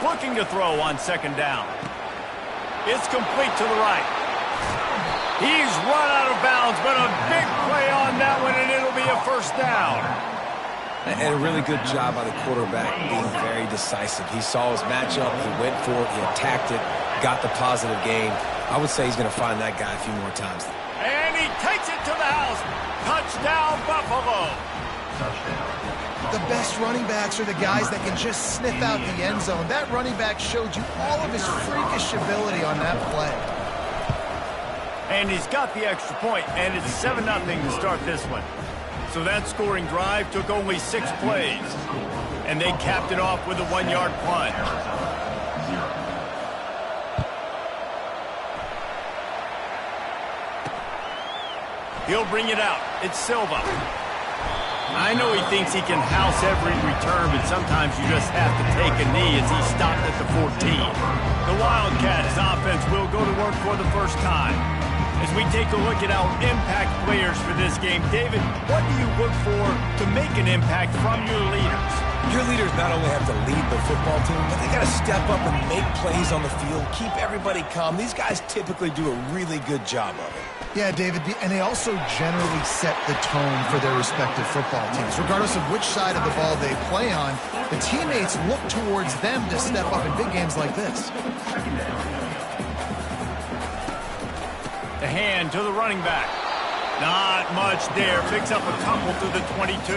Looking to throw on second down. It's complete to the right. He's run out of bounds, but a big play on that one, and it'll be a first down. And a really good job by the quarterback being very decisive. He saw his matchup, he went for it, he attacked it, got the positive gain. I would say he's going to find that guy a few more times. And he takes it to the house. Touchdown, Buffalo. The best running backs are the guys that can just sniff out the end zone. That running back showed you all of his freakish ability on that play. And he's got the extra point, and it's 7-0 to start this one. So that scoring drive took only 6 plays. And they capped it off with a 1-yard plunge. He'll bring it out. It's Silva. I know he thinks he can house every return, but sometimes you just have to take a knee as he stopped at the 14. The Wildcats offense will go to work for the first time. As we take a look at our impact players for this game, David, what do you look for to make an impact from your leaders? Your leaders not only have to lead the football team, but they got to step up and make plays on the field, keep everybody calm. These guys typically do a really good job of it. Yeah, David, and they also generally set the tone for their respective football teams. Regardless of which side of the ball they play on, the teammates look towards them to step up in big games like this. The hand to the running back. Not much there. Picks up a couple to the 22.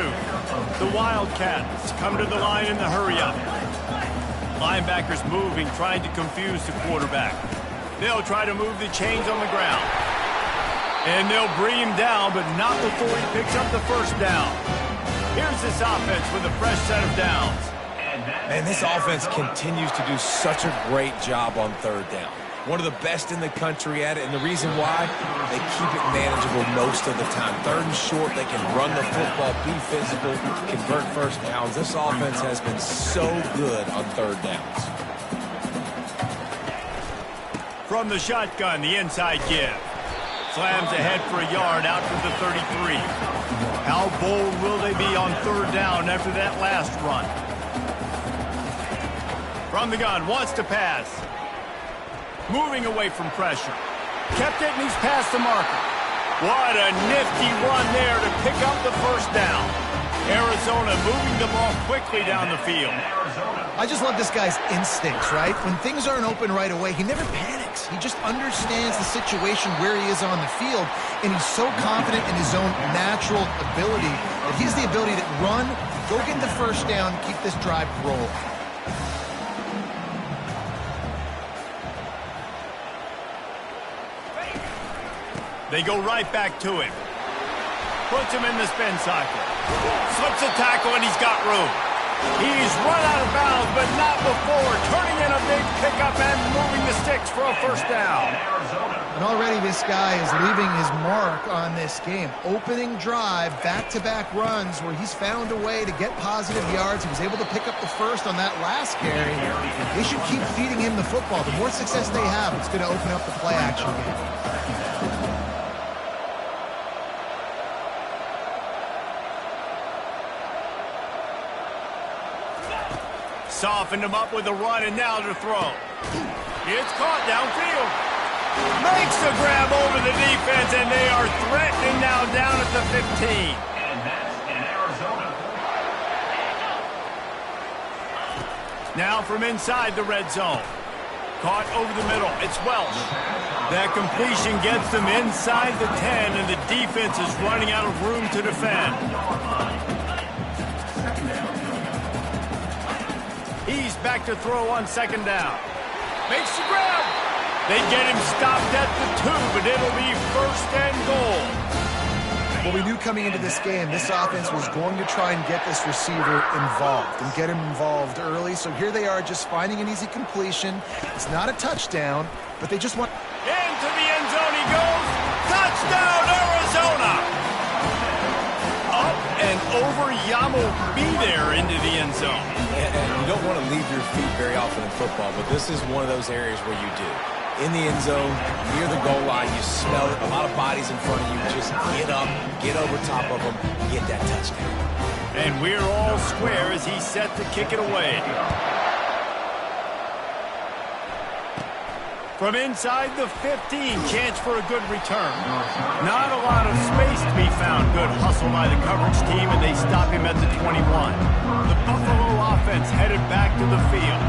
The Wildcats come to the line in the hurry-up. Linebackers moving, trying to confuse the quarterback. They'll try to move the chains on the ground. And they'll bring him down, but not before he picks up the first down. Here's this offense with a fresh set of downs. And this offense continues to do such a great job on third down. One of the best in the country at it, and the reason why, they keep it manageable most of the time. Third and short, they can run the football, be physical, convert first downs. This offense has been so good on third downs. From the shotgun, the inside give. Slams ahead for a yard out to the 33. How bold will they be on third down after that last run? From the gun, wants to pass. Moving away from pressure. Kept it and he's past the marker. What a nifty run there to pick up the first down. Arizona moving the ball quickly down the field. I just love this guy's instincts, right? When things aren't open right away, he never panics. He just understands the situation where he is on the field, and he's so confident in his own natural ability that he has the ability to run, go get the first down, keep this drive rolling. They go right back to him. Puts him in the spin cycle. Slips a tackle, and he's got room. He's run out of bounds, but not before. Turning in a big pickup and moving the sticks for a first down. And already this guy is leaving his mark on this game. Opening drive, back-to-back runs where he's found a way to get positive yards. He was able to pick up the first on that last carry. They should keep feeding him the football. The more success they have, it's going to open up the play-action game. Softened him up with a run, and now to throw. It's caught downfield. Makes the grab over the defense, and they are threatening now down at the 15. And that's in Arizona. Now from inside the red zone. Caught over the middle. It's Welsh. That completion gets them inside the 10, and the defense is running out of room to defend. He's back to throw on second down. Makes the grab. They get him stopped at the 2, but it'll be first and goal. Well, we knew coming into this game, this offense was going to try and get this receiver involved and get him involved early. So here they are just finding an easy completion. It's not a touchdown, but they just want... Into the end zone he goes. Touchdown, Arizona. Up and over. Yamo be there into the end zone. And you don't want to leave your feet very often in football, but this is one of those areas where you do. In the end zone, near the goal line, you smell it. A lot of bodies in front of you. Just get up, get over top of them, get that touchdown. And we're all square as he's set to kick it away. From inside the 15, chance for a good return. Not a lot of space to be found. Good hustle by the coverage team, and they stop him at the 21. The Buffalo offense headed back to the field.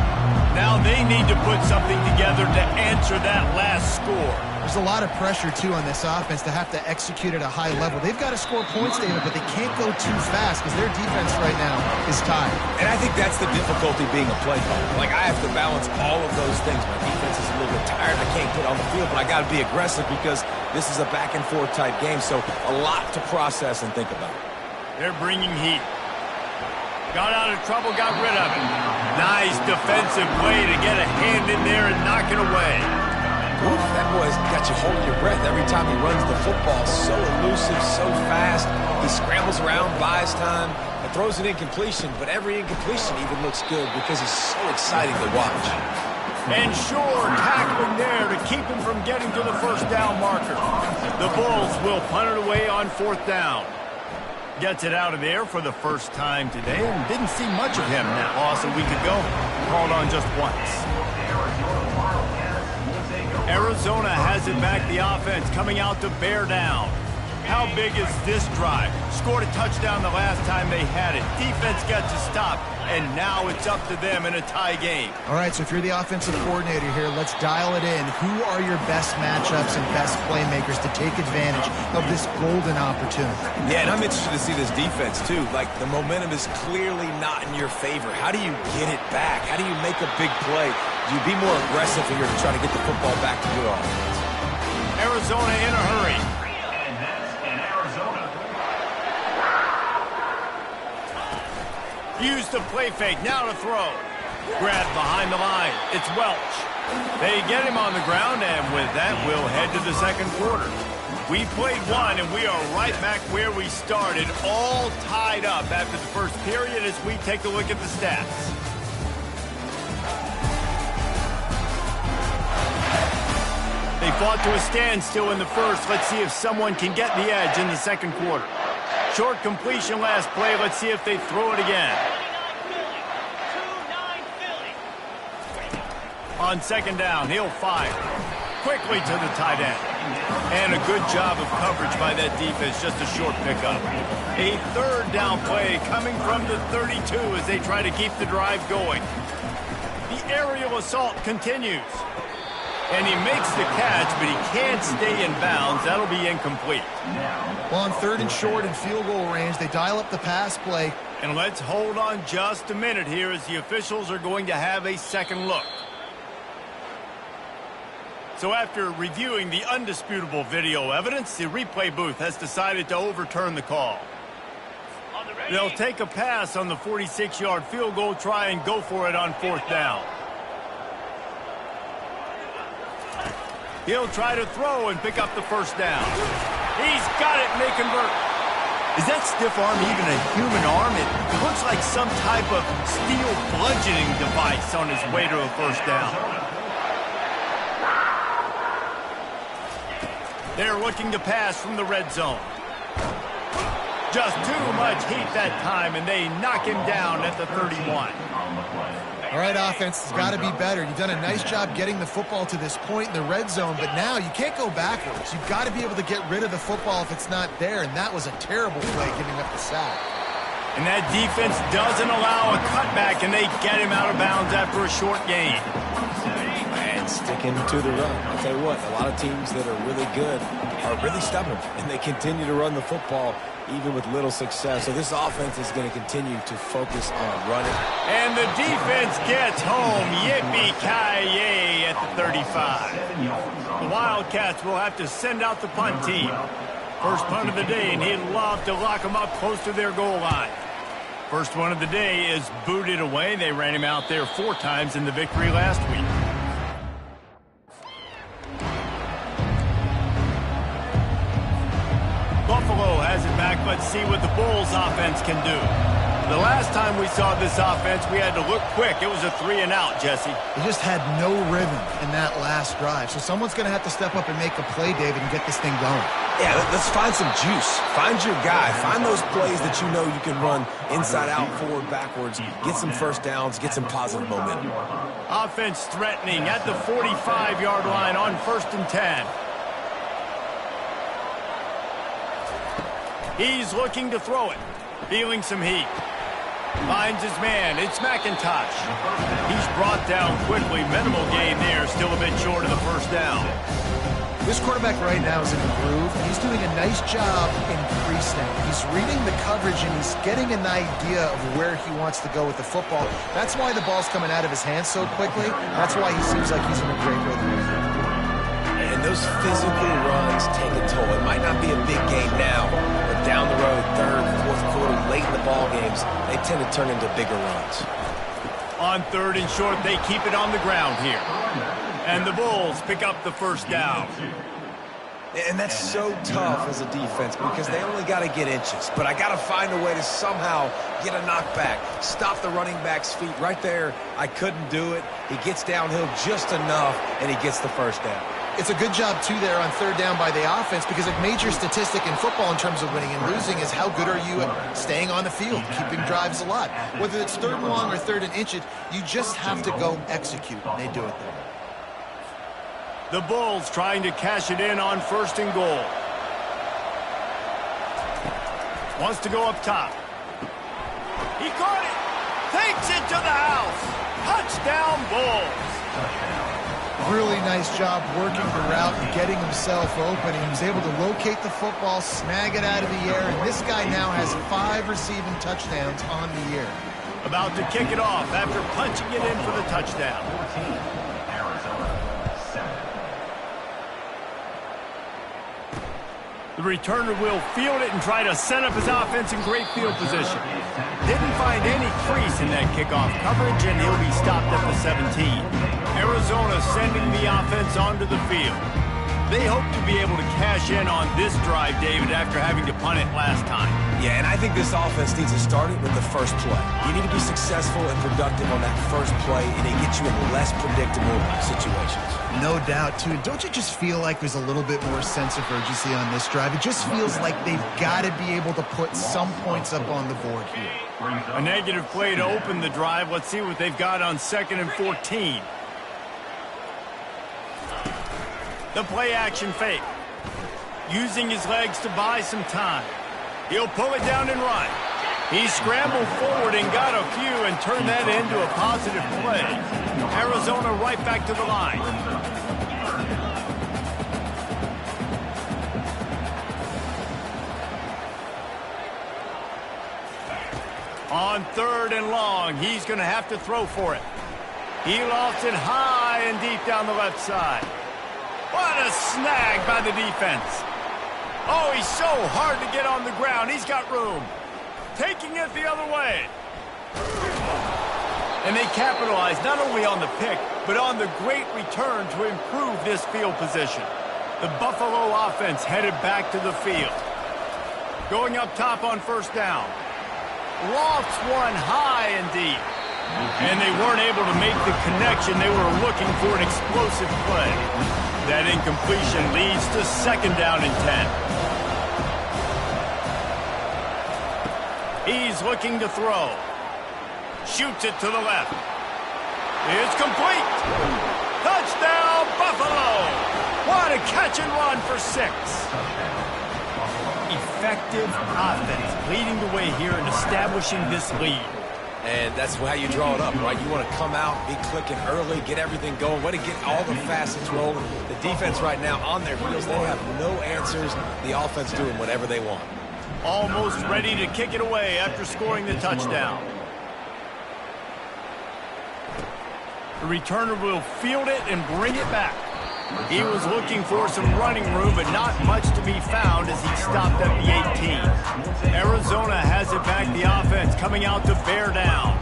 Now they need to put something together to answer that last score. There's a lot of pressure, too, on this offense to have to execute at a high level. They've got to score points, David, but they can't go too fast because their defense right now is tired. And I think that's the difficulty being a play caller. Like, I have to balance all of those things. My defense is a little bit tired. I can't get on the field, but I got to be aggressive because this is a back-and-forth type game, so a lot to process and think about. They're bringing heat. Got out of trouble, got rid of it. Nice defensive play to get a hand in there and knock it away. Oof, that boy's got you holding your breath every time he runs the football. So elusive, so fast. He scrambles around, buys time, and throws an incompletion. But every incompletion even looks good because he's so exciting to watch. And sure, tackling there to keep him from getting to the first down marker. The Bulls will punt it away on 4th down. Gets it out of there for the first time today and didn't see much of him in that loss a week ago. Called on just once. Arizona has it back, the offense coming out to bear down. How big is this drive? Scored a touchdown the last time they had it. Defense gets a stop, and now it's up to them in a tie game. All right, so if you're the offensive coordinator here, let's dial it in. Who are your best matchups and best playmakers to take advantage of this golden opportunity? Yeah, and I'm interested to see this defense, too. Like, the momentum is clearly not in your favor. How do you get it back? How do you make a big play? Do you be more aggressive here to try to get the football back to your offense? Arizona in a hurry. And that's in Arizona. Used the play fake, now to throw. Grabbed behind the line. It's Welch. They get him on the ground, and with that, we'll head to the second quarter. We played one, and we are right back where we started, all tied up after the first period as we take a look at the stats. They fought to a standstill in the first. Let's see if someone can get the edge in the second quarter. Short completion last play. Let's see if they throw it again. On second down, he'll fire. Quickly to the tight end. And a good job of coverage by that defense, just a short pickup. A third down play coming from the 32 as they try to keep the drive going. The aerial assault continues. And he makes the catch, but he can't stay in bounds. That'll be incomplete. Well, on 3rd and short and field goal range, they dial up the pass play. And let's hold on just a minute here as the officials are going to have a second look. So after reviewing the undisputable video evidence, the replay booth has decided to overturn the call. They'll take a pass on the 46-yard field goal, try and go for it on 4th down. He'll try to throw and pick up the first down. He's got it, and they convert. Is that stiff arm even a human arm? It looks like some type of steel bludgeoning device on his way to a first down. They're looking to pass from the red zone. Just too much heat that time, and they knock him down at the 31. All right, offense has got to be better. You've done a nice job getting the football to this point in the red zone, but now you can't go backwards. You've got to be able to get rid of the football if it's not there, and that was a terrible play giving up the sack. And that defense doesn't allow a cutback, and they get him out of bounds after a short gain. And sticking to the run. I'll tell you what, a lot of teams that are really good are really stubborn, and they continue to run the football even with little success. So this offense is going to continue to focus on running. And the defense gets home. Yippee-ki-yay at the 35. The Wildcats will have to send out the punt team. First punt of the day, and he'd love to lock them up close to their goal line. First one of the day is booted away. They ran him out there 4 times in the victory last week. Buffalo has it back. Let's see what the Bulls offense can do. The last time we saw this offense, we had to look quick. It was a 3-and-out, Jesse. They just had no rhythm in that last drive. So someone's going to have to step up and make a play, David, and get this thing going. Yeah, let's find some juice. Find your guy. Find those plays that you know you can run inside out, forward, backwards, get some first downs, get some positive momentum. Offense threatening at the 45-yard line on 1st and 10. He's looking to throw it. Feeling some heat. Finds his man. It's McIntosh. He's brought down quickly. Minimal gain there. Still a bit short of the first down. This quarterback right now is in a groove. He's doing a nice job in pre-snap. He's reading the coverage, and he's getting an idea of where he wants to go with the football. That's why the ball's coming out of his hands so quickly. That's why he seems like he's in a great rhythm. And those physical runs take a toll. It might not be a big game now, but down the road, 3rd, 4th quarter, late in the ball games, they tend to turn into bigger runs. On 3rd and short, they keep it on the ground here. And the Bulls pick up the first down. And that's so tough as a defense because they only got to get inches. But I got to find a way to somehow get a knockback, stop the running back's feet right there. I couldn't do it. He gets downhill just enough, and he gets the first down. It's a good job, too, there on 3rd down by the offense because a major statistic in football in terms of winning and losing is how good are you at staying on the field, keeping drives alive. Whether it's 3rd and long or 3rd and inches, you just have to go execute, and they do it there. The Bulls trying to cash it in on 1st and goal. Wants to go up top. He caught it. Takes it to the house. Touchdown, Bulls. Really nice job working the route and getting himself open. He was able to locate the football, snag it out of the air, and this guy now has 5 receiving touchdowns on the year. About to kick it off after punching it in for the touchdown. The returner will field it and try to set up his offense in great field position. Didn't find any crease in that kickoff coverage, and he'll be stopped at the 17. Arizona sending the offense onto the field. They hope to be able to cash in on this drive, David, after having to punt it last time. Yeah, and I think this offense needs to start it with the first play. You need to be successful and productive on that first play, and it gets you in less predictable situations. No doubt, too. Don't you just feel like there's a little bit more sense of urgency on this drive? It just feels like they've got to be able to put some points up on the board here. A negative play to open the drive. Let's see what they've got on 2nd and 14. The play action fake. Using his legs to buy some time. He'll pull it down and run. He scrambled forward and got a few and turned that into a positive play. Arizona right back to the line. On 3rd and long, he's going to have to throw for it. He lost it high and deep down the left side. What a snag by the defense. Oh, he's so hard to get on the ground. He's got room. Taking it the other way. And they capitalize not only on the pick, but on the great return to improve this field position. The Buffalo offense headed back to the field. Going up top on 1st down. Lofts one high and deep. And they weren't able to make the connection. They were looking for an explosive play. That incompletion leads to 2nd down and 10. He's looking to throw. Shoots it to the left. It's complete. Touchdown, Buffalo. What a catch and run for 6. Effective offense leading the way here and establishing this lead. And that's how you draw it up, right? You want to come out, be clicking early, get everything going, way to get all the facets rolling. The defense right now on their heels, they have no answers. The offense doing whatever they want. Almost ready to kick it away after scoring the touchdown. The returner will field it and bring it back. He was looking for some running room, but not much to be found as he stopped at the 18. Arizona has it back, the offense coming out to bear down.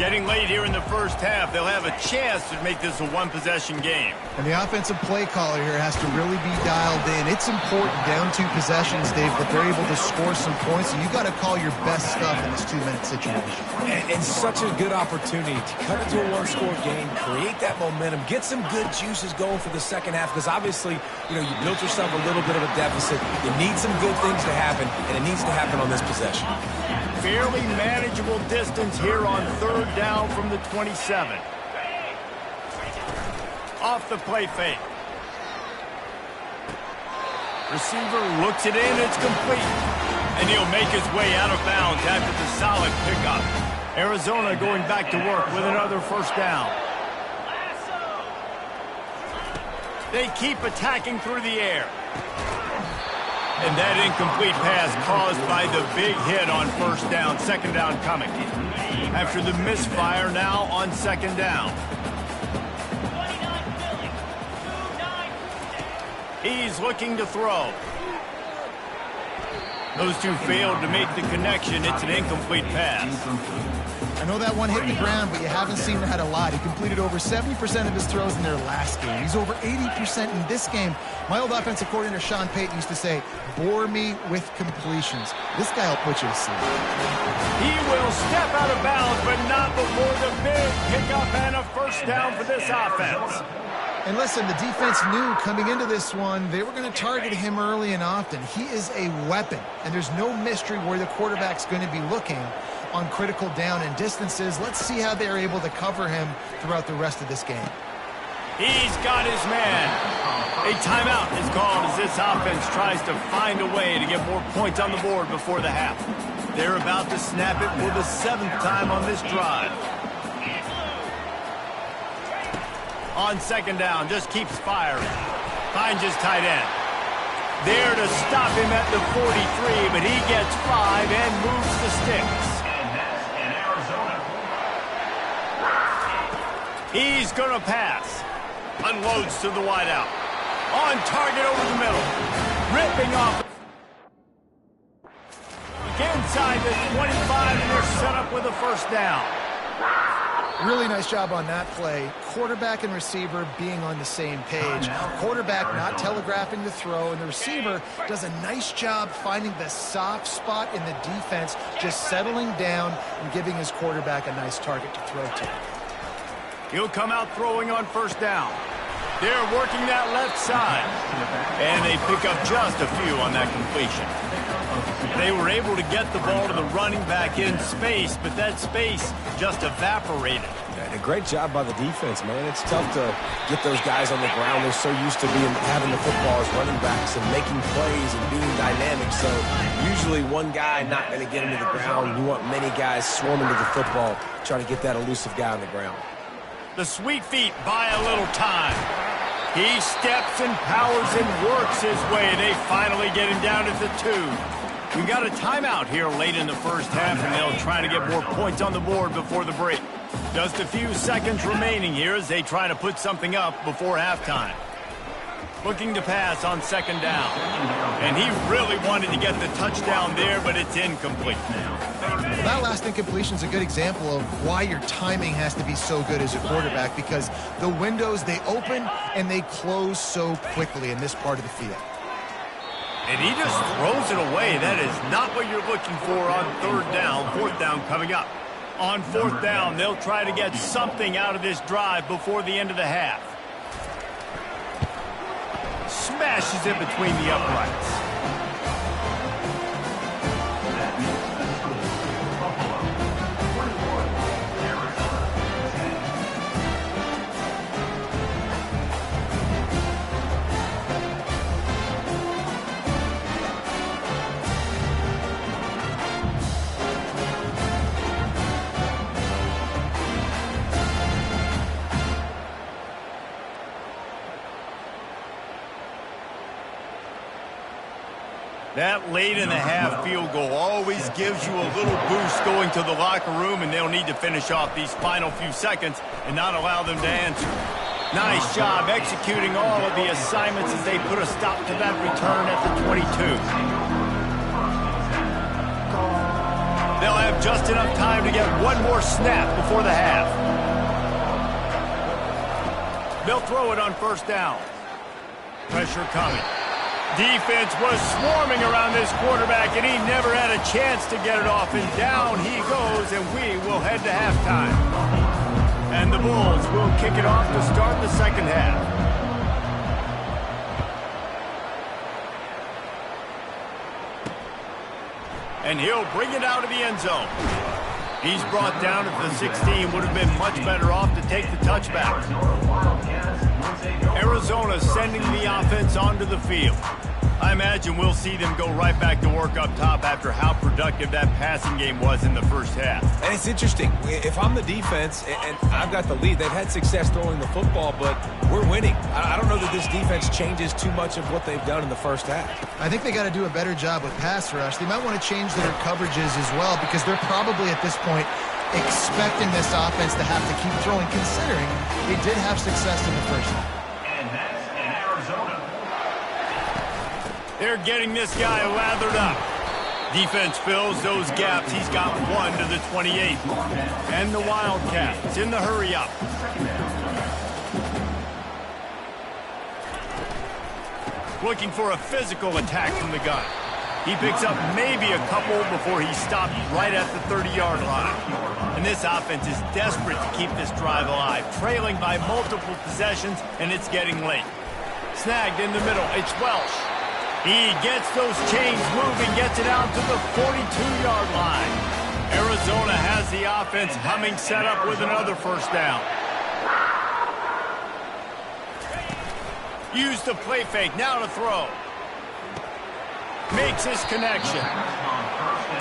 Getting late here in the first half, they'll have a chance to make this a one-possession game. And the offensive play caller here has to really be dialed in. It's important down 2 possessions, Dave, that they're able to score some points. So you got to call your best stuff in this 2-minute situation. And such a good opportunity to cut it to a one-score game, create that momentum, get some good juices going for the second half. Because obviously, you built yourself a little bit of a deficit. You need some good things to happen, and it needs to happen on this possession. Fairly manageable distance here on third down from the 27. Off the play fake. Receiver looks it in, it's complete. And he'll make his way out of bounds after the solid pickup. Arizona going back to work with another first down. They keep attacking through the air. And that incomplete pass caused by the big hit on first down. Second down coming. After the misfire, now on second down. He's looking to throw. Those two failed to make the connection. It's an incomplete pass. I know that one hit the ground, but you haven't seen that a lot. He completed over 70% of his throws in their last game. He's over 80% in this game. My old offensive coordinator, Sean Payton, used to say, bore me with completions. This guy will put you to sleep. He will step out of bounds, but not before the big pickup and a first down for this offense. And listen, the defense knew coming into this one, they were going to target him early and often. He is a weapon, and there's no mystery where the quarterback's going to be looking on critical down and distances. Let's see how they're able to cover him throughout the rest of this game. He's got his man. A timeout is called as this offense tries to find a way to get more points on the board before the half. They're about to snap it for the 7th time on this drive. On second down, just keeps firing. Finds his tight end. There to stop him at the 43, but he gets 5 and moves the sticks. He's going to pass. Unloads to the wideout. On target over the middle. Ripping off. Inside the 25, and they're set up with a first down. Really nice job on that play. Quarterback and receiver being on the same page. Quarterback not telegraphing the throw, and the receiver does a nice job finding the soft spot in the defense, just settling down and giving his quarterback a nice target to throw to. He'll come out throwing on first down. They're working that left side. And they pick up just a few on that completion. They were able to get the ball to the running back in space, but that space just evaporated. And a great job by the defense, man. It's tough to get those guys on the ground. They're so used to having the football as running backs and making plays and being dynamic. So usually one guy not going to get him to the ground. You want many guys swarming to the football, trying to get that elusive guy on the ground. The sweet feet buy a little time. He steps and powers and works his way. They finally get him down at the 2. We got a timeout here late in the first half, and they'll try to get more points on the board before the break. Just a few seconds remaining here as they try to put something up before halftime. Looking to pass on second down. And he really wanted to get the touchdown there, but it's incomplete now. Well, that last incompletion is a good example of why your timing has to be so good as a quarterback, because the windows, they open and they close so quickly in this part of the field. And he just throws it away. That is not what you're looking for on third down. Fourth down coming up. On fourth down, they'll try to get something out of this drive before the end of the half. Smashes it between the uprights. That late in the half field goal always gives you a little boost going to the locker room, and they'll need to finish off these final few seconds and not allow them to answer. Nice job executing all of the assignments as they put a stop to that return at the 22. They'll have just enough time to get one more snap before the half. They'll throw it on first down. Pressure coming. Defense was swarming around this quarterback, and he never had a chance to get it off. And down he goes, and we will head to halftime. And the Bulls will kick it off to start the second half. And he'll bring it out of the end zone. He's brought down at the 16. Would have been much better off to take the touchback. Arizona sending the offense onto the field. I imagine we'll see them go right back to work up top after how productive that passing game was in the first half. And it's interesting. If I'm the defense and I've got the lead, they've had success throwing the football, but we're winning. I don't know that this defense changes too much of what they've done in the first half. I think they got to do a better job with pass rush. They might want to change their coverages as well, because they're probably at this point expecting this offense to have to keep throwing, considering they did have success in the first half. And that's in Arizona. They're getting this guy lathered up. Defense fills those gaps. He's got one to the 28. And the Wildcats in the hurry up. Looking for a physical attack from the gun. He picks up maybe a couple before he stopped right at the 30-yard line. And this offense is desperate to keep this drive alive, trailing by multiple possessions, and it's getting late. Snagged in the middle. It's Welsh. He gets those chains moving, gets it out to the 42-yard line. Arizona has the offense humming, set up with another first down. Use the play fake, now to throw. Makes his connection.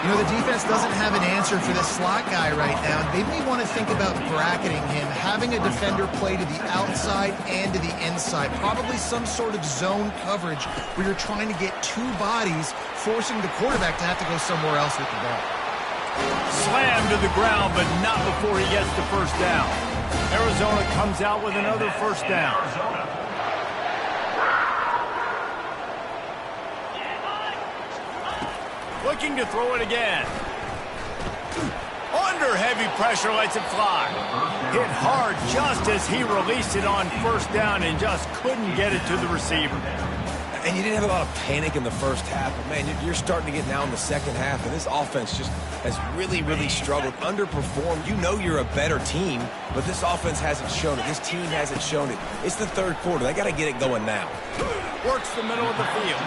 You know, the defense doesn't have an answer for this slot guy right now. They may want to think about bracketing him, having a defender play to the outside and to the inside. Probably some sort of zone coverage where you're trying to get two bodies, forcing the quarterback to have to go somewhere else with the ball. Slammed to the ground, but not before he gets the first down. Arizona comes out with another first down. Looking to throw it again. Under heavy pressure, lets it fly. Hit hard just as he released it on first down and just couldn't get it to the receiver. And you didn't have a lot of panic in the first half, but man, you're starting to get now in the second half, and this offense just has really, really struggled, underperformed. You know you're a better team, but this offense hasn't shown it. This team hasn't shown it. It's the third quarter. They got to get it going now. Works the middle of the field.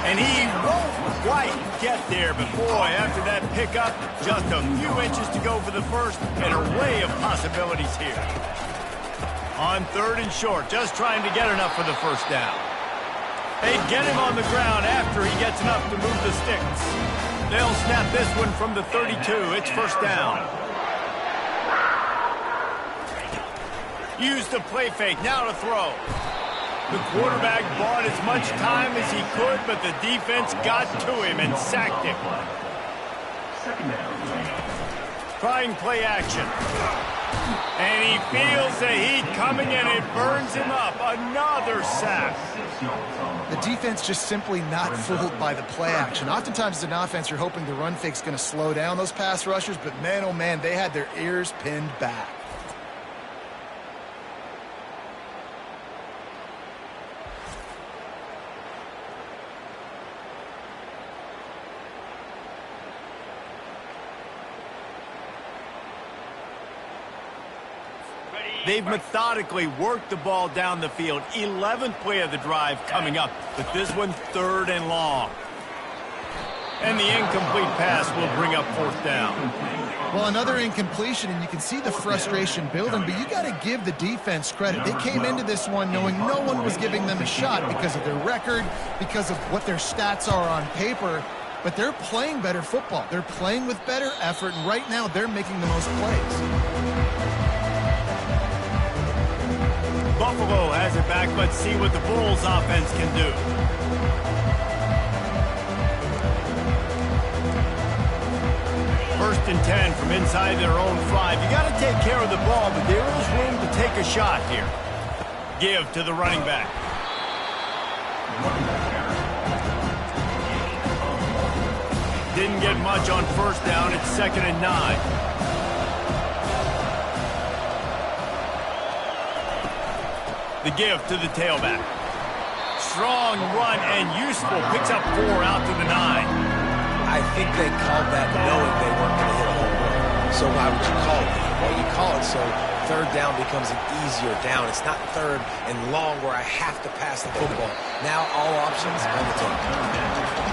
And he won't quite get there, but boy, after that pickup, just a few inches to go for the first, and an array of possibilities here. On third and short, just trying to get enough for the first down. They get him on the ground after he gets enough to move the sticks. They'll snap this one from the 32. It's first down. Use the play fake, now to throw. The quarterback bought as much time as he could, but the defense got to him and sacked him. Trying play action. And he feels the heat coming, and it burns him up. Another sack. The defense just simply not fooled by the play action. Oftentimes as an offense, you're hoping the run fake's going to slow down those pass rushers, but man, oh man, they had their ears pinned back. They've methodically worked the ball down the field. 11th play of the drive coming up, but this one third and long. And the incomplete pass will bring up fourth down. Well, another incompletion, and you can see the frustration building, but you got to give the defense credit. They came into this one knowing no one was giving them a shot because of their record, because of what their stats are on paper, but they're playing better football. They're playing with better effort, and right now they're making the most plays. Buffalo has it back. Let's see what the Bulls offense can do. First and 10 from inside their own 5. You got to take care of the ball, but there is room to take a shot here. Give to the running back. Didn't get much on first down. It's 2nd and 9. The give to the tailback. Strong run and useful. Picks up 4 out to the 9. I think they called that knowing they weren't going to hit a home run. So why would you call it that? Well, you call it so third down becomes an easier down. It's not third and long where I have to pass the football. Now all options on the table.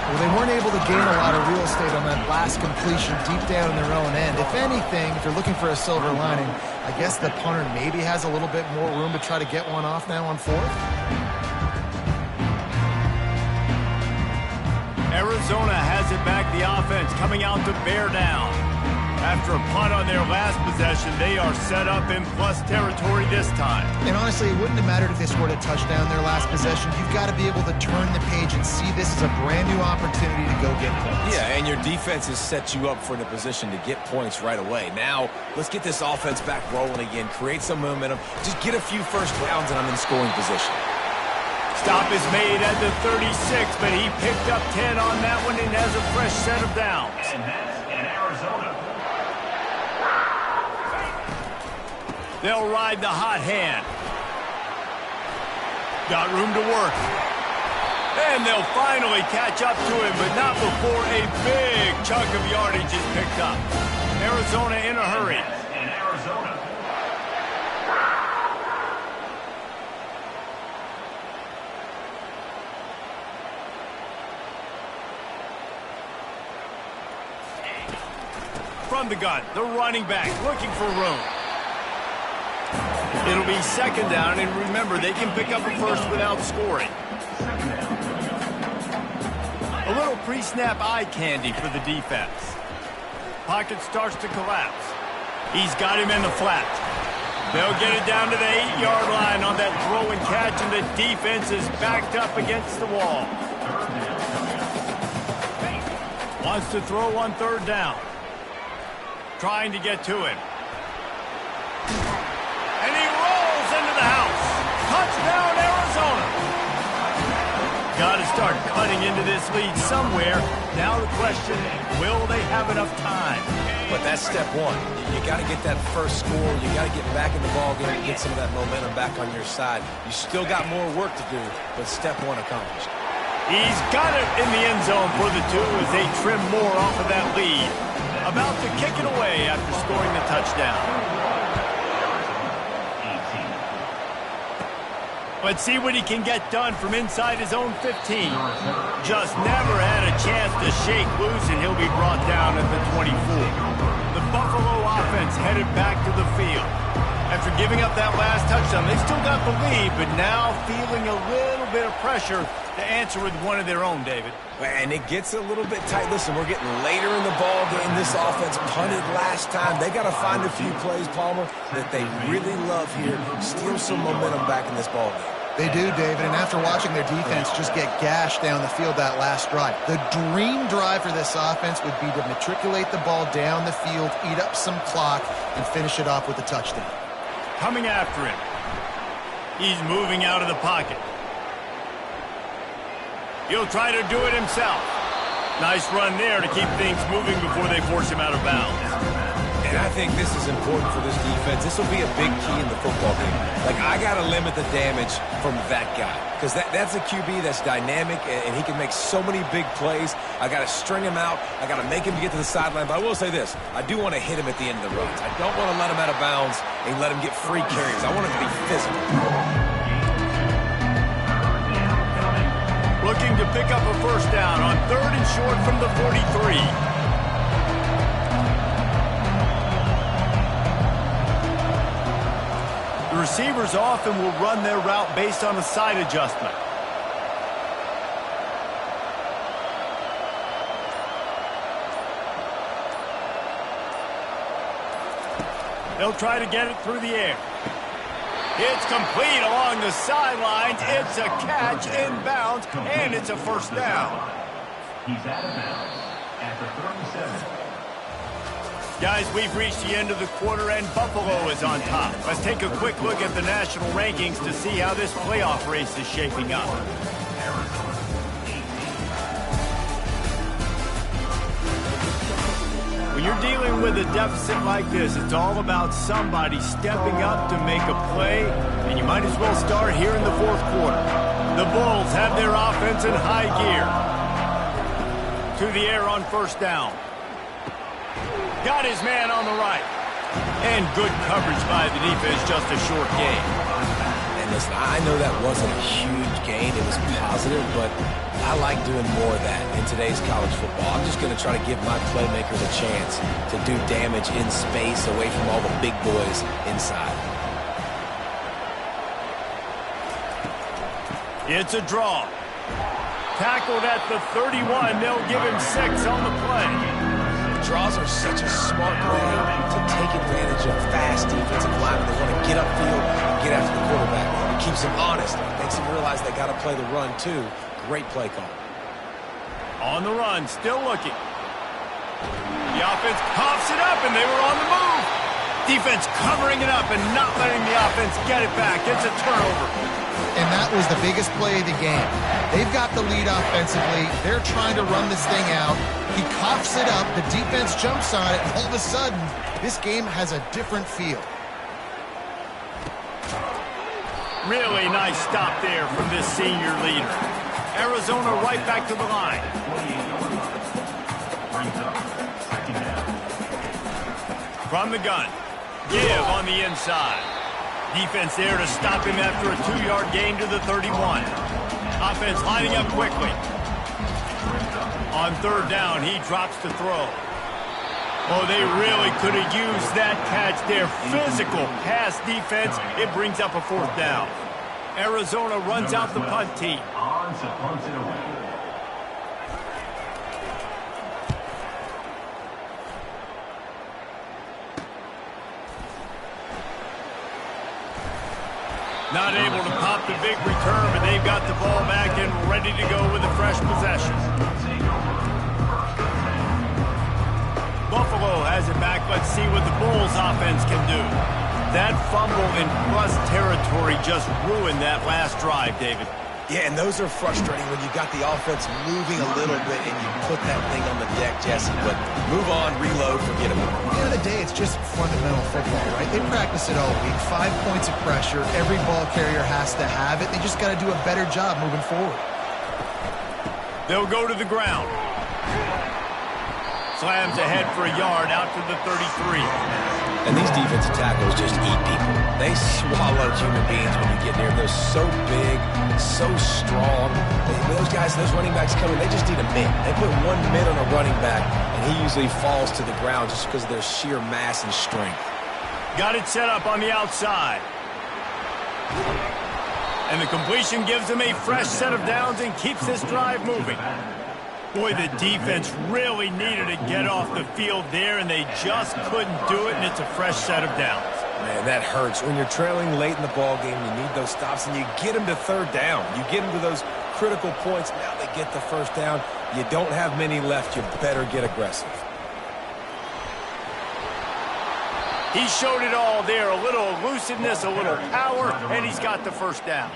Well, they weren't able to gain a lot of real estate on that last completion deep down in their own end. If anything, if you're looking for a silver lining, I guess the punter maybe has a little bit more room to try to get one off now on 4th. Arizona has it back, the offense coming out to bear down. After a punt on their last possession, they are set up in plus territory this time. And honestly, it wouldn't have mattered if they scored a touchdown their last possession. You've got to be able to turn the page and see this as a brand new opportunity to go get points. Yeah, and your defense has set you up for in a position to get points right away. Now, let's get this offense back rolling again, create some momentum, just get a few first downs, and I'm in scoring position. Stop is made at the 36, but he picked up 10 on that one and has a fresh set of downs. And that's in Arizona. They'll ride the hot hand. Got room to work. And they'll finally catch up to him, but not before a big chunk of yardage is picked up. Arizona in a hurry. In Arizona. From the gun, the running back looking for room. It'll be 2nd down, and remember, they can pick up a first without scoring. A little pre-snap eye candy for the defense. Pocket starts to collapse. He's got him in the flat. They'll get it down to the 8-yard line on that throw and catch, and the defense is backed up against the wall. Wants to throw on 3rd down. Trying to get to him. And he rolls into the house. Touchdown, Arizona. Got to start cutting into this lead somewhere. Now the question, will they have enough time? But that's step one. You got to get that first score. You got to get back in the ball game and get some of that momentum back on your side. You still got more work to do, but step one accomplished. He's got it in the end zone for the 2 as they trim more off of that lead. About to kick it away after scoring the touchdown. Let's see what he can get done from inside his own 15. Just never had a chance to shake loose, and he'll be brought down at the 24. The Buffalo offense headed back to the field. After giving up that last touchdown, they still got the lead, but now feeling a little bit of pressure to answer with one of their own, David. And it gets a little bit tight. Listen, we're getting later in the ball game. This offense punted last time. They got to find a few plays, Palmer, that they really love here. Steal some momentum back in this ball game. They do, David, and after watching their defense just get gashed down the field that last drive, the dream drive for this offense would be to matriculate the ball down the field, eat up some clock, and finish it off with a touchdown. Coming after him. He's moving out of the pocket. He'll try to do it himself. Nice run there to keep things moving before they force him out of bounds. And I think this is important for this defense. This will be a big key in the football game. Like, I got to limit the damage from that guy. Because that's a QB that's dynamic, and he can make so many big plays. I got to string him out. I got to make him get to the sideline. But I will say this. I do want to hit him at the end of the runs. I don't want to let him out of bounds and let him get free carries. I want him to be physical. Looking to pick up a first down on 3rd and short from the 43. The receivers often will run their route based on a side adjustment. They'll try to get it through the air. It's complete along the sidelines. It's a catch inbounds, and it's a first down. He's out of bounds after 37. Guys, we've reached the end of the quarter, and Buffalo is on top. Let's take a quick look at the national rankings to see how this playoff race is shaping up. When you're dealing with a deficit like this, it's all about somebody stepping up to make a play, and you might as well start here in the fourth quarter. The Bulls have their offense in high gear. To the air on first down. Got his man on the right. And good coverage by the defense, just a short gain. And listen, I know that wasn't a huge gain. It was positive, but I like doing more of that in today's college football. I'm just going to try to give my playmakers a chance to do damage in space away from all the big boys inside. It's a draw. Tackled at the 31. They'll give him 6 on the play. Draws are such a smart way to take advantage of fast defensive linemen. They want to get upfield and get after the quarterback. It keeps them honest. It makes them realize they got to play the run, too. Great play call. On the run, still looking. The offense coughs it up, and they were on the move. Defense covering it up and not letting the offense get it back. It's a turnover. And that was the biggest play of the game. They've got the lead offensively. They're trying to run this thing out. He coughs it up. The defense jumps on it. And all of a sudden, this game has a different feel. Really nice stop there from this senior leader. Arizona right back to the line. From the gun. Give on the inside. Defense there to stop him after a 2-yard gain to the 31. Offense lining up quickly. On third down, he drops to throw. Oh, they really could have used that catch there. Physical pass defense. It brings up a 4th down. Arizona runs out the punt team. Not able to pop the big return, but they've got the ball back and ready to go with a fresh possession. Buffalo has it back. Let's see what the Bulls offense can do. That fumble in plus territory just ruined that last drive, David. Yeah, and those are frustrating when you got the offense moving a little bit and you put that thing on the deck, Jesse. But move on, reload, forget about it. At the end of the day, it's just fundamental football, right? They practice it all week. 5 points of pressure. Every ball carrier has to have it. They just got to do a better job moving forward. They'll go to the ground. Slams ahead for a yard out to the 33. And these defensive tackles just eat people. They swallow human beings when you get near them. They're so big, so strong. Those guys, those running backs coming, they just need a mid. They put 1 mid on a running back, and he usually falls to the ground just because of their sheer mass and strength. Got it set up on the outside. And the completion gives him a fresh set of downs and keeps this drive moving. Boy, the defense really needed to get off the field there, and they just couldn't do it, and it's a fresh set of downs. Man, that hurts. When you're trailing late in the ball game, you need those stops, and you get them to third down. You get them to those critical points. Now they get the first down. You don't have many left. You better get aggressive. He showed it all there. A little elusiveness, a little power, and he's got the first down.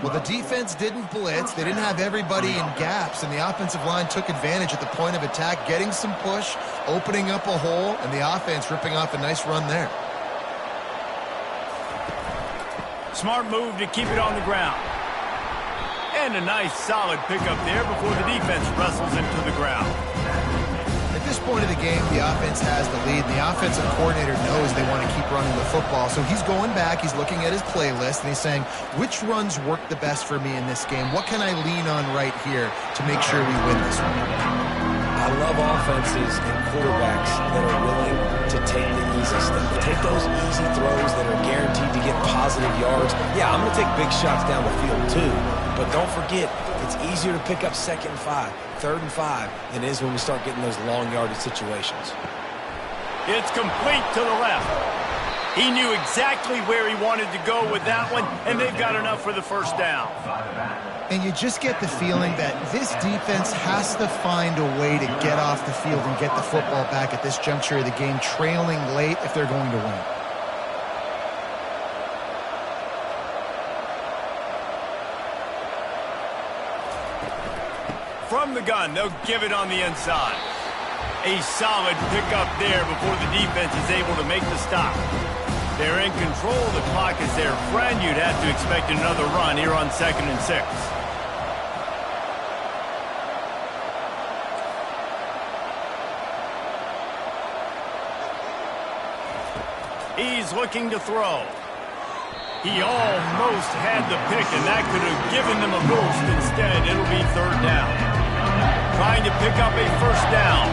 Well, the defense didn't blitz. They didn't have everybody in gaps, and the offensive line took advantage at the point of attack, getting some push, opening up a hole, and the offense ripping off a nice run there. Smart move to keep it on the ground. And a nice solid pickup there before the defense wrestles him to the ground. At this point of the game, the offense has the lead, and the offensive coordinator knows they want to keep running the football. So he's going back, he's looking at his playlist, and he's saying, which runs work the best for me in this game? What can I lean on right here to make sure we win this one? I love offenses and quarterbacks that are willing to take the easy stuff. Take those easy throws that are guaranteed to get positive yards. Yeah, I'm going to take big shots down the field too, but don't forget, it's easier to pick up 2nd and 5, 3rd and 5 than it is when we start getting those long yardage situations. It's complete to the left. He knew exactly where he wanted to go with that one, and they've got enough for the first down. And you just get the feeling that this defense has to find a way to get off the field and get the football back at this juncture of the game, trailing late if they're going to win. From the gun, they'll give it on the inside. A solid pickup there before the defense is able to make the stop. They're in control of the clock as their friend. You'd have to expect another run here on 2nd and 6. He's looking to throw. He almost had the pick, and that could have given them a boost. Instead, it'll be 3rd down. Trying to pick up a 1st down.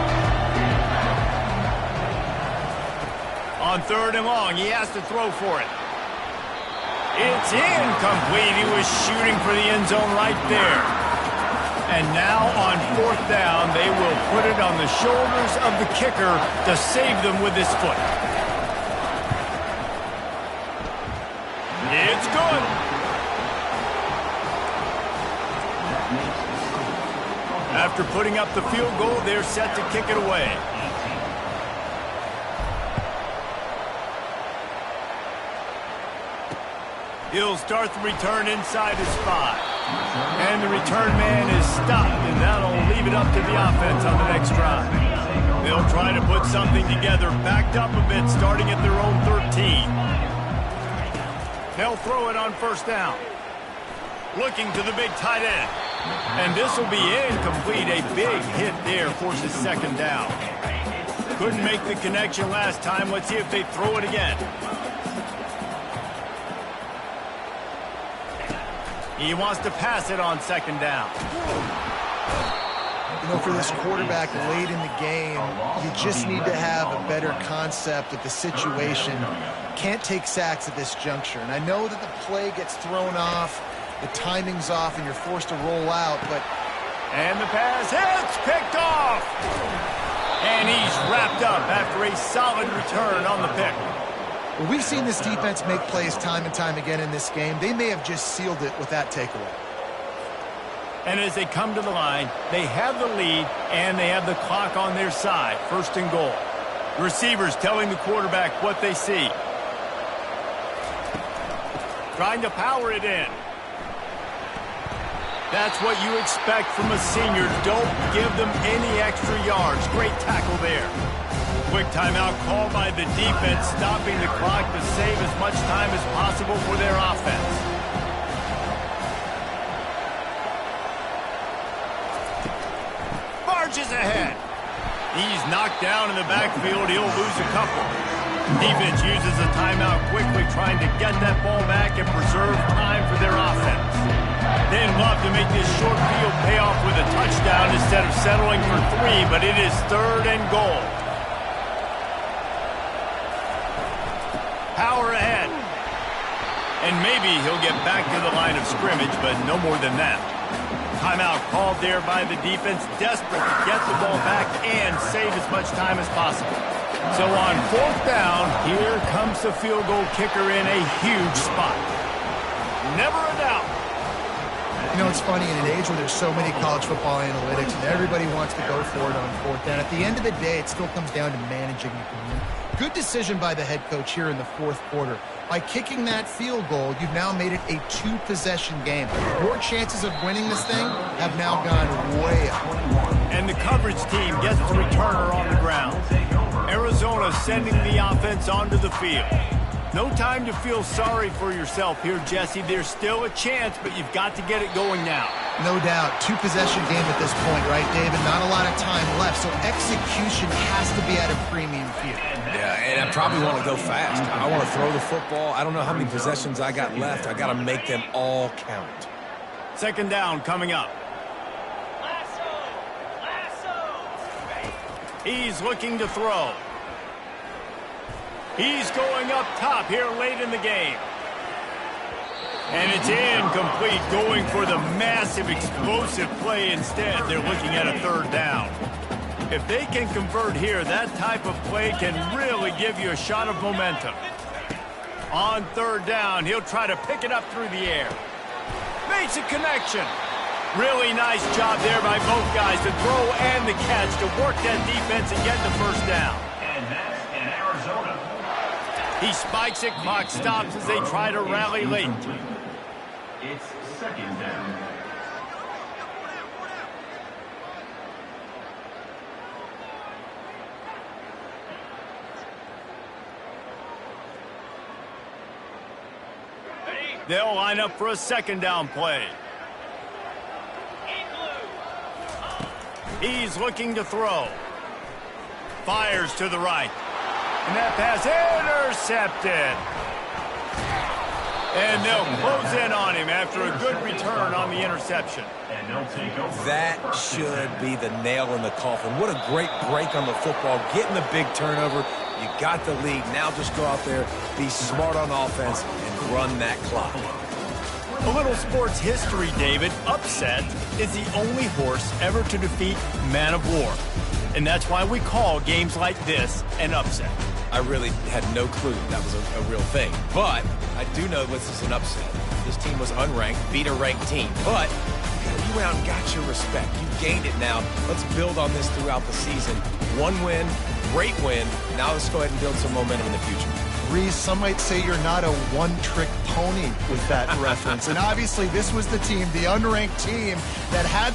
On 3rd and long, he has to throw for it. It's incomplete. He was shooting for the end zone right there. And now on 4th down, they will put it on the shoulders of the kicker to save them with his foot. It's good. After putting up the field goal, they're set to kick it away. He'll start the return inside his 5. And the return man is stopped, and that'll leave it up to the offense on the next drive. They'll try to put something together, backed up a bit, starting at their own 13. They'll throw it on 1st down. Looking to the big tight end. And this will be incomplete. A big hit there forces 2nd down. Couldn't make the connection last time. Let's see if they throw it again. He wants to pass it on 2nd down. You know, for this quarterback late in the game, you just need to have a better concept of the situation. Can't take sacks at this juncture. And I know that the play gets thrown off, the timing's off, and you're forced to roll out, but... And the pass hits, picked off! And he's wrapped up after a solid return on the pick. Well, we've seen this defense make plays time and time again in this game. They may have just sealed it with that takeaway. And as they come to the line, they have the lead, and they have the clock on their side. 1st and goal. Receivers telling the quarterback what they see. Trying to power it in. That's what you expect from a senior. Don't give them any extra yards. Great tackle there. Quick timeout called by the defense, stopping the clock to save as much time as possible for their offense. Marches ahead. He's knocked down in the backfield. He'll lose a couple. Defense uses a timeout quickly, trying to get that ball back and preserve time for their offense. They'd love to make this short field pay off with a touchdown instead of settling for 3, but it is 3rd and goal. Power ahead. And maybe he'll get back to the line of scrimmage, but no more than that. Timeout called there by the defense, desperate to get the ball back and save as much time as possible. So on 4th down, here comes the field goal kicker in a huge spot. Never a doubt. You know, it's funny, in an age where there's so many college football analytics and everybody wants to go for it on 4th down, at the end of the day, it still comes down to managing the game. Good decision by the head coach here in the 4th quarter. By kicking that field goal, you've now made it a 2-possession game. Your chances of winning this thing have now gone way up. And the coverage team gets the returner on the ground. Arizona sending the offense onto the field. No time to feel sorry for yourself here, Jesse. There's still a chance, but you've got to get it going now. No doubt. 2-possession game at this point, right, David? Not a lot of time left, so execution has to be at a premium here. Yeah, and I probably want to go fast. I want to throw the football. I don't know how many possessions I got left. I got to make them all count. 2nd down coming up. He's looking to throw. He's going up top here late in the game. And it's incomplete, going for the massive, explosive play instead. They're looking at a 3rd down. If they can convert here, that type of play can really give you a shot of momentum. On 3rd down, he'll try to pick it up through the air. Makes a connection. Really nice job there by both guys to throw and the catch to work that defense and get the 1st down. And that's in Arizona. He spikes it, clock stops as they try to rally late. It's 2nd down. They'll line up for a second down play. He's looking to throw. Fires to the right. And that pass intercepted. And they'll close in on him after a good return on the interception. And they'll take over. That should be the nail in the coffin. What a great break on the football. Getting the big turnover. You got the lead. Now just go out there, be smart on offense, and run that clock. A little sports history, David. Upset is the only horse ever to defeat Man of War. And that's why we call games like this an upset. I really had no clue that was a real thing. But I do know this is an upset. This team was unranked, beat a ranked team. But you went out and got your respect. You gained it now. Let's build on this throughout the season. One win, great win. Now let's go ahead and build some momentum in the future. Reese, some might say you're not a one-trick pony with that reference. And obviously this was the team, the unranked team, that had